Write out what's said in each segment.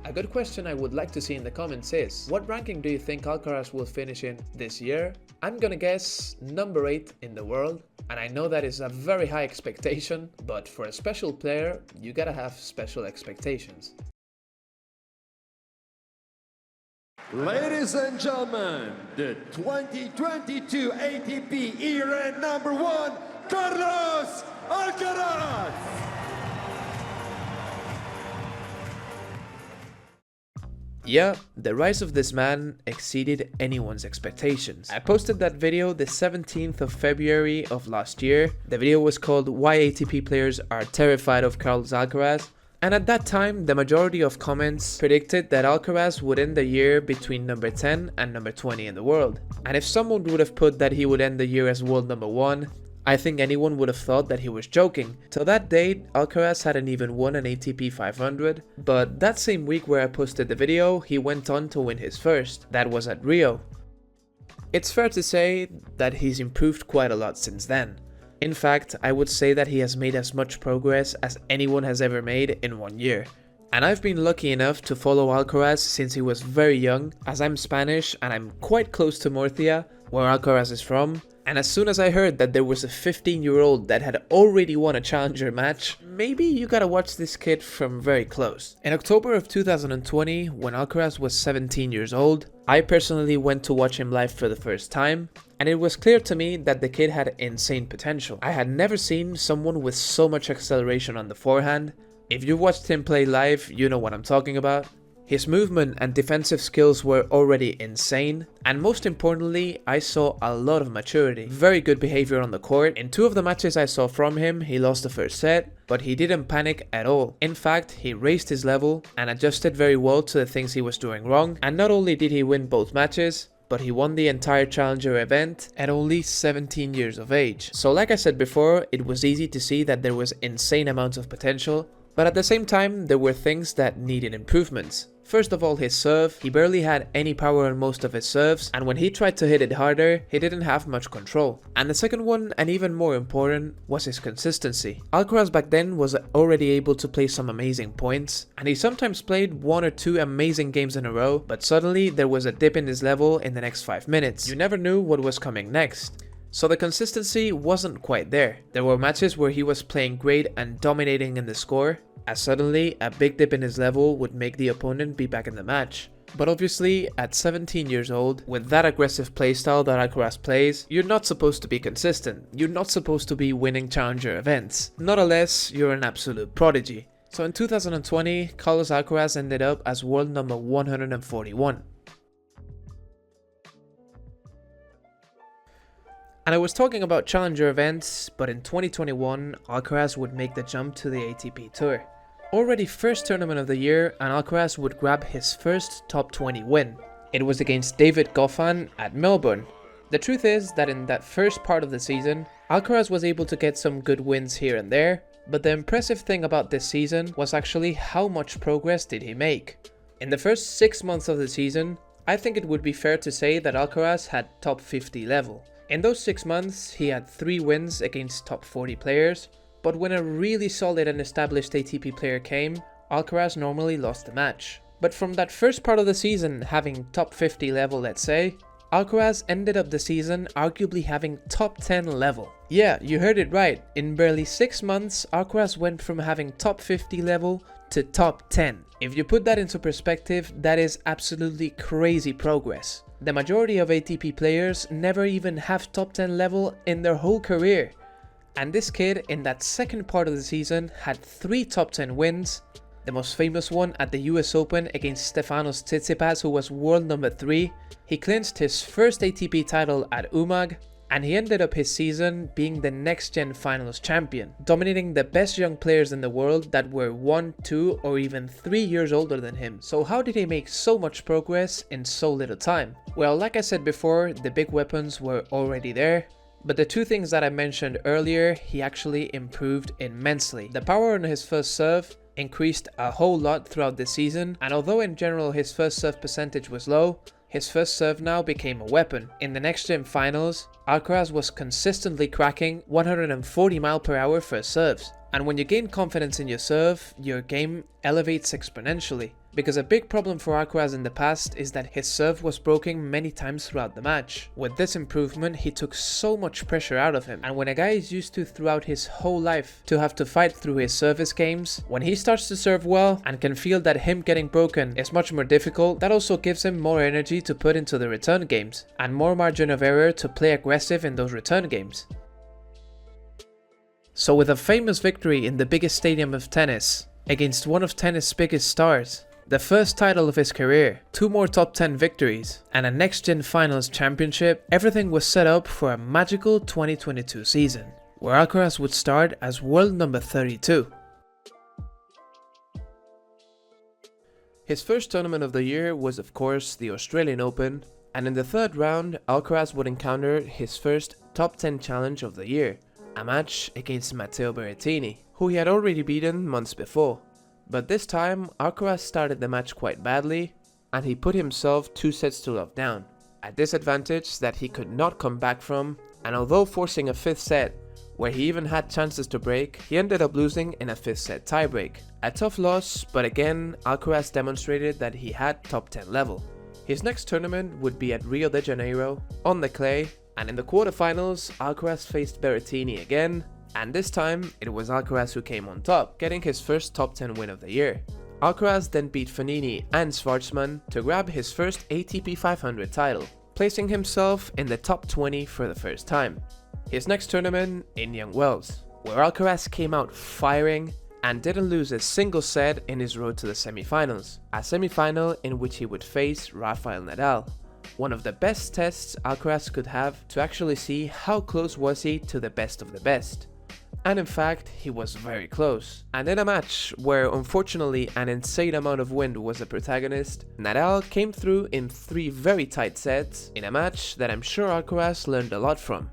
A good question I would like to see in the comments is, what ranking do you think Alcaraz will finish in this year? I'm gonna guess number 8 in the world, and I know that is a very high expectation, but for a special player, you gotta have special expectations. Ladies and gentlemen, the 2022 ATP era number 1, Carlos Alcaraz! Yeah, the rise of this man exceeded anyone's expectations. I posted that video the 17th of February of last year. The video was called Why ATP Players Are Terrified of Carlos Alcaraz. And at that time, the majority of comments predicted that Alcaraz would end the year between number 10 and number 20 in the world. And if someone would have put that he would end the year as world number 1, I think anyone would have thought that he was joking. Till that date, Alcaraz hadn't even won an ATP 500, but that same week where I posted the video, he went on to win his first. That was at Rio. It's fair to say that he's improved quite a lot since then. In fact, I would say that he has made as much progress as anyone has ever made in 1 year. And I've been lucky enough to follow Alcaraz since he was very young, as I'm Spanish and I'm quite close to Murcia, where Alcaraz is from. And as soon as I heard that there was a 15-year-old that had already won a challenger match, maybe you gotta watch this kid from very close. In October of 2020, when Alcaraz was 17 years old, I personally went to watch him live for the first time, and it was clear to me that the kid had insane potential. I had never seen someone with so much acceleration on the forehand. If you watched him play live, you know what I'm talking about. His movement and defensive skills were already insane, and most importantly, I saw a lot of maturity. Very good behavior on the court. In 2 of the matches I saw from him, he lost the first set, but he didn't panic at all. In fact, he raised his level and adjusted very well to the things he was doing wrong, and not only did he win both matches, but he won the entire challenger event at only 17 years of age. So like I said before, it was easy to see that there was insane amounts of potential, but at the same time, there were things that needed improvements. First of all, his serve. He barely had any power on most of his serves, and when he tried to hit it harder, he didn't have much control. And the second one, and even more important, was his consistency. Alcaraz back then was already able to play some amazing points, and he sometimes played 1 or 2 amazing games in a row, but suddenly there was a dip in his level in the next 5 minutes. You never knew what was coming next. So the consistency wasn't quite there. There were matches where he was playing great and dominating in the score, as suddenly a big dip in his level would make the opponent be back in the match. But obviously, at 17 years old, with that aggressive playstyle that Alcaraz plays, you're not supposed to be consistent. You're not supposed to be winning challenger events, not unless you're an absolute prodigy. So in 2020, Carlos Alcaraz ended up as world number 141. And I was talking about challenger events, but in 2021, Alcaraz would make the jump to the ATP Tour. Already first tournament of the year, and Alcaraz would grab his first top 20 win. It was against David Goffin at Melbourne. The truth is that in that first part of the season, Alcaraz was able to get some good wins here and there, but the impressive thing about this season was actually how much progress did he make. In the first 6 months of the season, I think it would be fair to say that Alcaraz had top 50 level. In those 6 months, he had 3 wins against top 40 players, but when a really solid and established ATP player came, Alcaraz normally lost the match. But from that first part of the season having top 50 level, let's say, Alcaraz ended up the season arguably having top 10 level. Yeah, you heard it right, in barely 6 months, Alcaraz went from having top 50 level to top 10. If you put that into perspective, that is absolutely crazy progress. The majority of ATP players never even have top 10 level in their whole career. And this kid, in that second part of the season, had 3 top 10 wins. The most famous one at the US Open against Stefanos Tsitsipas, who was world number 3. He clinched his first ATP title at Umag, and he ended up his season being the next gen finals champion, dominating the best young players in the world that were 1, 2 or even 3 years older than him. So how did he make so much progress in so little time? Well, like I said before, the big weapons were already there. But the 2 things that I mentioned earlier, he actually improved immensely. The power on his first serve increased a whole lot throughout the season, and although in general his first serve percentage was low, his first serve now became a weapon. In the next gen finals, Alcaraz was consistently cracking 140 mph first serves. And when you gain confidence in your serve, your game elevates exponentially. because a big problem for Alcaraz in the past is that his serve was broken many times throughout the match. With this improvement, he took so much pressure out of him, and when a guy is used to throughout his whole life to have to fight through his service games, when he starts to serve well and can feel that him getting broken is much more difficult, that also gives him more energy to put into the return games, and more margin of error to play aggressive in those return games. So with a famous victory in the biggest stadium of tennis, against one of tennis' biggest stars, the first title of his career, 2 more top 10 victories, and a next-gen finals championship, everything was set up for a magical 2022 season, where Alcaraz would start as world number 32. His first tournament of the year was of course the Australian Open, and in the third round, Alcaraz would encounter his first top 10 challenge of the year, a match against Matteo Berrettini, who he had already beaten months before. But this time, Alcaraz started the match quite badly, and he put himself 2 sets to love down, a disadvantage that he could not come back from, and although forcing a 5th set, where he even had chances to break, he ended up losing in a 5th set tiebreak. A tough loss, but again, Alcaraz demonstrated that he had top 10 level. His next tournament would be at Rio de Janeiro, on the clay, and in the quarterfinals, Alcaraz faced Berrettini again, and this time, it was Alcaraz who came on top, getting his first top 10 win of the year. Alcaraz then beat Fognini and Schwartzman to grab his first ATP 500 title, placing himself in the top 20 for the first time. His next tournament, Indian Wells, where Alcaraz came out firing and didn't lose a single set in his road to the semifinals, a semifinal in which he would face Rafael Nadal. One of the best tests Alcaraz could have to actually see how close was he to the best of the best. And in fact, he was very close. And in a match where unfortunately an insane amount of wind was the protagonist, Nadal came through in 3 very tight sets in a match that I'm sure Alcaraz learned a lot from.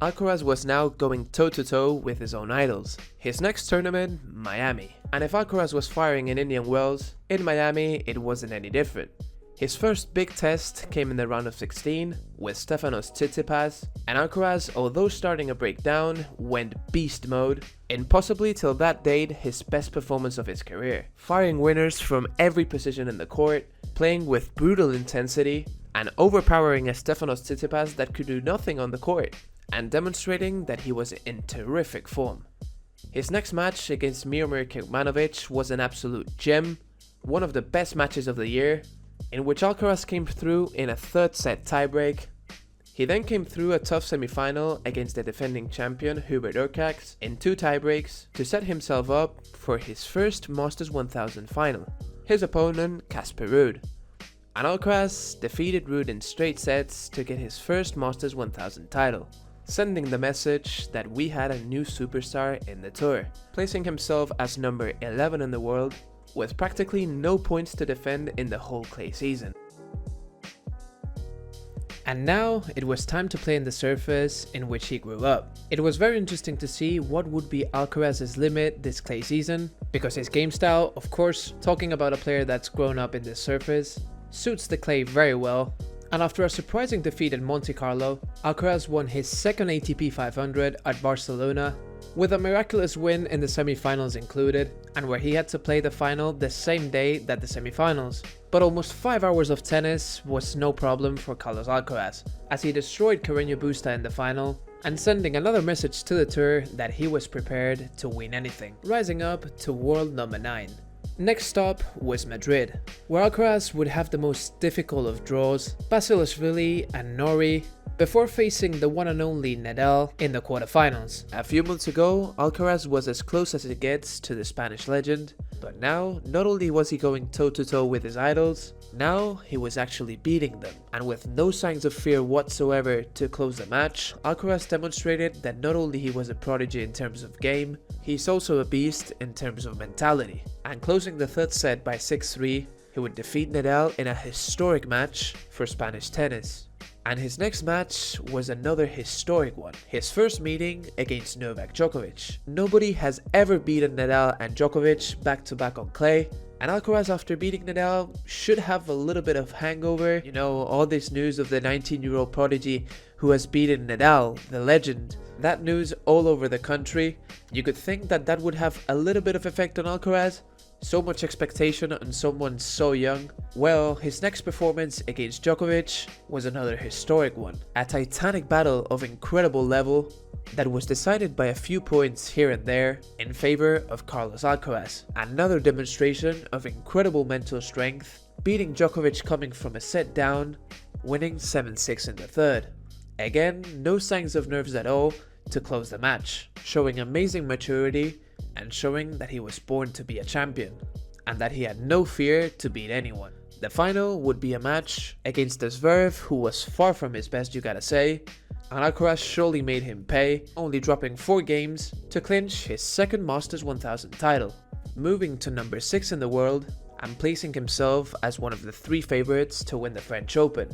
Alcaraz was now going toe-to-toe with his own idols. His next tournament, Miami. And if Alcaraz was firing in Indian Wells, in Miami it wasn't any different. His first big test came in the round of 16 with Stefanos Tsitsipas, and Alcaraz, although starting a breakdown, went beast mode in possibly till that date his best performance of his career, firing winners from every position in the court, playing with brutal intensity, and overpowering a Stefanos Tsitsipas that could do nothing on the court, and demonstrating that he was in terrific form. His next match against Miomir Kecmanovic was an absolute gem, one of the best matches of the year, in which Alcaraz came through in a 3rd set tiebreak. He then came through a tough semi-final against the defending champion Hubert Hurkacz in 2 tiebreaks to set himself up for his first Masters 1000 final, his opponent Casper Ruud. And Alcaraz defeated Ruud in straight sets to get his first Masters 1000 title, sending the message that we had a new superstar in the tour, placing himself as number 11 in the world, with practically no points to defend in the whole clay season. And now it was time to play in the surface in which he grew up. It was very interesting to see what would be Alcaraz's limit this clay season, because his game style, of course, talking about a player that's grown up in this surface, suits the clay very well. And after a surprising defeat at Monte Carlo, Alcaraz won his 2nd ATP 500 at Barcelona, with a miraculous win in the semi-finals included, and where he had to play the final the same day that the semi-finals. But almost 5 hours of tennis was no problem for Carlos Alcaraz, as he destroyed Carreño Busta in the final, and sending another message to the tour that he was prepared to win anything, rising up to world number 9. Next stop was Madrid, where Alcaraz would have the most difficult of draws, Basilashvili and Norrie, before facing the one and only Nadal in the quarterfinals. A few months ago, Alcaraz was as close as it gets to the Spanish legend, but now, not only was he going toe-to-toe with his idols, now he was actually beating them. And with no signs of fear whatsoever to close the match, Alcaraz demonstrated that not only he was a prodigy in terms of game, he's also a beast in terms of mentality. And closing the 3rd set by 6-3, he would defeat Nadal in a historic match for Spanish tennis. And his next match was another historic one, his first meeting against Novak Djokovic. Nobody has ever beaten Nadal and Djokovic back-to-back on clay, and Alcaraz, after beating Nadal, should have a little bit of hangover. You know, all this news of the 19-year-old prodigy who has beaten Nadal, the legend, That news all over the country, you could think that that would have a little bit of effect on Alcaraz. So much expectation on someone so young. Well, his next performance against Djokovic was another historic one. A titanic battle of incredible level that was decided by a few points here and there in favor of Carlos Alcaraz. Another demonstration of incredible mental strength, beating Djokovic coming from a set down, winning 7-6 in the third. Again, no signs of nerves at all to close the match, showing amazing maturity and showing that he was born to be a champion and that he had no fear to beat anyone. The final would be a match against Zverev, who was far from his best, you gotta say, and Alcaraz surely made him pay, only dropping 4 games to clinch his second Masters 1000 title, moving to number 6 in the world and placing himself as one of the 3 favorites to win the French Open.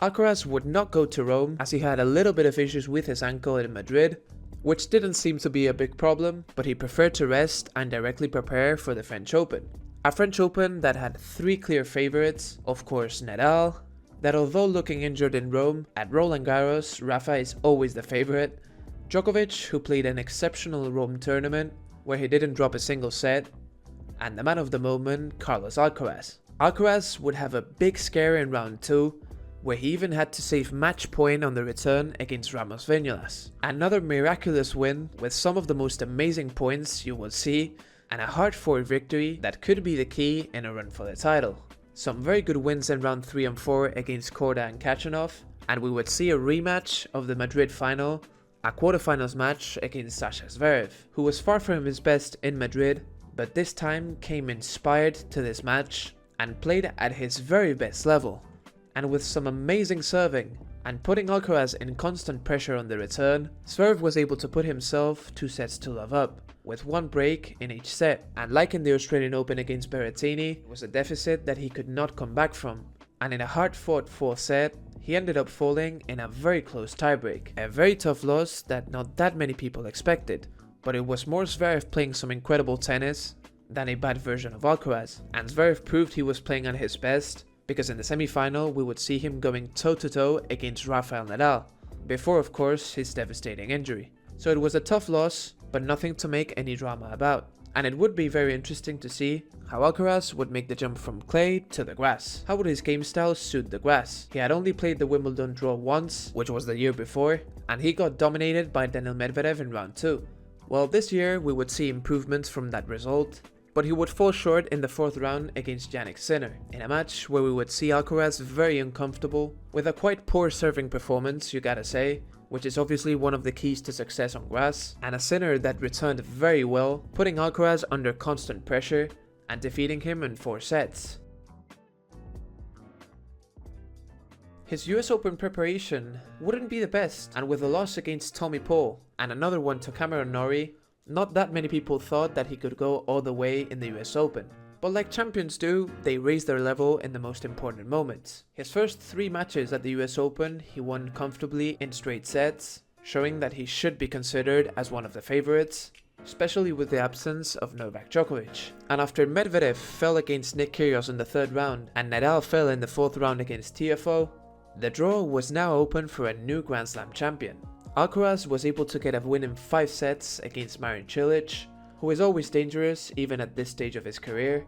Alcaraz would not go to Rome as he had a little bit of issues with his ankle in Madrid, which didn't seem to be a big problem, but he preferred to rest and directly prepare for the French Open. A French Open that had 3 clear favorites, of course Nadal, that although looking injured in Rome, at Roland Garros, Rafa is always the favorite, Djokovic, who played an exceptional Rome tournament where he didn't drop a single set, and the man of the moment, Carlos Alcaraz. Alcaraz would have a big scare in round 2, where he even had to save match point on the return against Ramos Vinolas. Another miraculous win with some of the most amazing points you will see, and a hard-fought victory that could be the key in a run for the title. Some very good wins in round 3 and 4 against Korda and Khachanov, and we would see a rematch of the Madrid final, a quarterfinals match against Sasha Zverev, who was far from his best in Madrid, but this time came inspired to this match and played at his very best level. And with some amazing serving and putting Alcaraz in constant pressure on the return, Zverev was able to put himself 2 sets to love up, with 1 break in each set, and like in the Australian Open against Berrettini, it was a deficit that he could not come back from, and in a hard-fought 4th set, he ended up falling in a very close tiebreak. A very tough loss that not that many people expected, but it was more Zverev playing some incredible tennis than a bad version of Alcaraz, and Zverev proved he was playing at his best, because in the semi-final we would see him going toe-to-toe against Rafael Nadal, before of course his devastating injury. So it was a tough loss, but nothing to make any drama about. And it would be very interesting to see how Alcaraz would make the jump from clay to the grass. How would his game style suit the grass? He had only played the Wimbledon draw once, which was the year before, and he got dominated by Daniil Medvedev in round 2. Well, this year we would see improvements from that result, but he would fall short in the 4th round against Jannik Sinner, in a match where we would see Alcaraz very uncomfortable, with a quite poor serving performance, you gotta say, which is obviously one of the keys to success on grass, and a Sinner that returned very well, putting Alcaraz under constant pressure and defeating him in 4 sets. His US Open preparation wouldn't be the best, and with a loss against Tommy Paul and another one to Cameron Norrie, not that many people thought that he could go all the way in the US Open. But like champions do, they raise their level in the most important moments. His first 3 matches at the US Open, he won comfortably in straight sets, showing that he should be considered as one of the favorites, especially with the absence of Novak Djokovic. And after Medvedev fell against Nick Kyrgios in the 3rd round and Nadal fell in the 4th round against TFO, the draw was now open for a new Grand Slam champion. Alcaraz was able to get a win in 5 sets against Marin Cilic, who is always dangerous even at this stage of his career,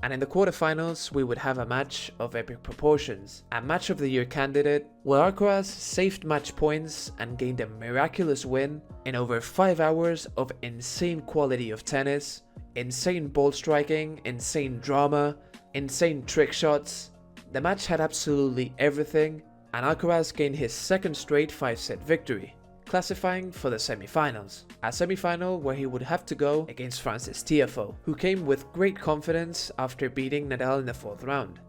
and in the quarterfinals we would have a match of epic proportions, a match of the year candidate where Alcaraz saved match points and gained a miraculous win in over 5 hours of insane quality of tennis, insane ball striking, insane drama, insane trick shots. The match had absolutely everything, and Alcaraz gained his 2nd straight 5-set victory, classifying for the semi-finals, a semi-final where he would have to go against Frances Tiafoe, who came with great confidence after beating Nadal in the 4th round.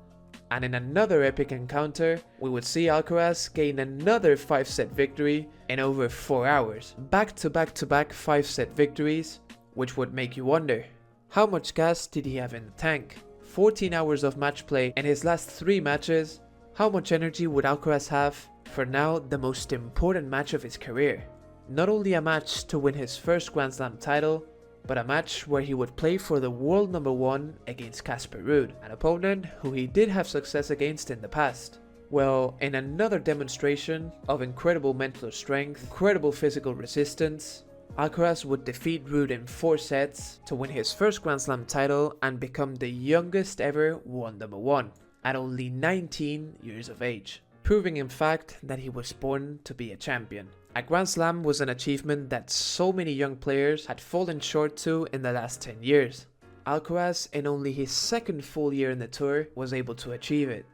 And in another epic encounter, we would see Alcaraz gain another 5-set victory in over 4 hours, back-to-back-to-back 5-set victories, which would make you wonder, how much gas did he have in the tank? 14 hours of match play in his last 3 matches, how much energy would Alcaraz have for now the most important match of his career? Not only a match to win his first Grand Slam title, but a match where he would play for the world number 1 against Casper Ruud, an opponent who he did have success against in the past. Well, in another demonstration of incredible mental strength, incredible physical resistance, Alcaraz would defeat Ruud in 4 sets to win his first Grand Slam title and become the youngest ever world number 1 at only 19 years of age, proving in fact that he was born to be a champion. A Grand Slam was an achievement that so many young players had fallen short to in the last 10 years. Alcaraz, in only his second full year in the tour, was able to achieve it.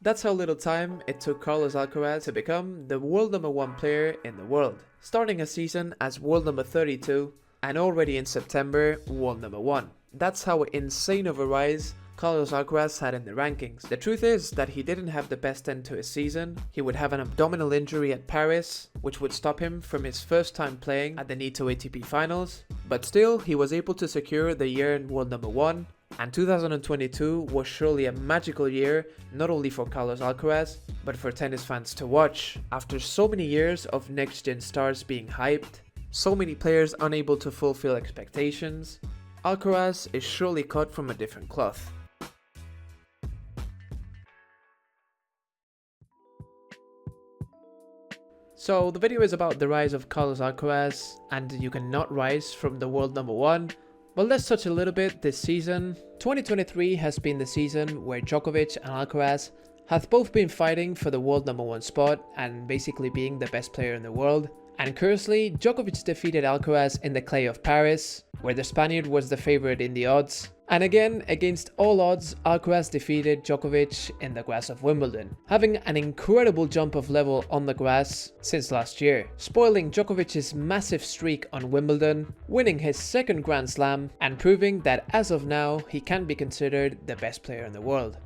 That's how little time it took Carlos Alcaraz to become the world number 1 player in the world, starting a season as world number 32 and already in September world number 1. That's how insane of a rise Carlos Alcaraz had in the rankings. The truth is that he didn't have the best end to his season. He would have an abdominal injury at Paris, which would stop him from his first time playing at the Nitto ATP finals, but still he was able to secure the year in world number 1. And 2022 was surely a magical year, not only for Carlos Alcaraz, but for tennis fans to watch. After so many years of next-gen stars being hyped, so many players unable to fulfill expectations, Alcaraz is surely cut from a different cloth. So the video is about the rise of Carlos Alcaraz, and you cannot rise from the world number 1. But let's touch a little bit this season. 2023 has been the season where Djokovic and Alcaraz have both been fighting for the world number 1 spot and basically being the best player in the world. And curiously, Djokovic defeated Alcaraz in the clay of Paris, where the Spaniard was the favorite in the odds. And again, against all odds, Alcaraz defeated Djokovic in the grass of Wimbledon, having an incredible jump of level on the grass since last year, spoiling Djokovic's massive streak on Wimbledon, winning his second Grand Slam, and proving that as of now, he can be considered the best player in the world.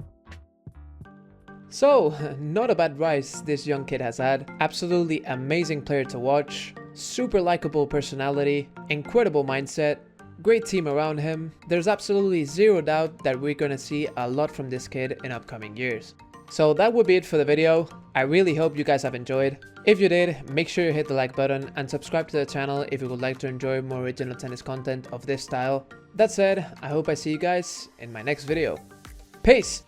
So, not a bad rise this young kid has had. Absolutely amazing player to watch, super likable personality, incredible mindset, great team around him. There's absolutely zero doubt that we're gonna see a lot from this kid in upcoming years. So that would be it for the video. I really hope you guys have enjoyed. If you did, make sure you hit the like button and subscribe to the channel if you would like to enjoy more original tennis content of this style. That said, I hope I see you guys in my next video. Peace!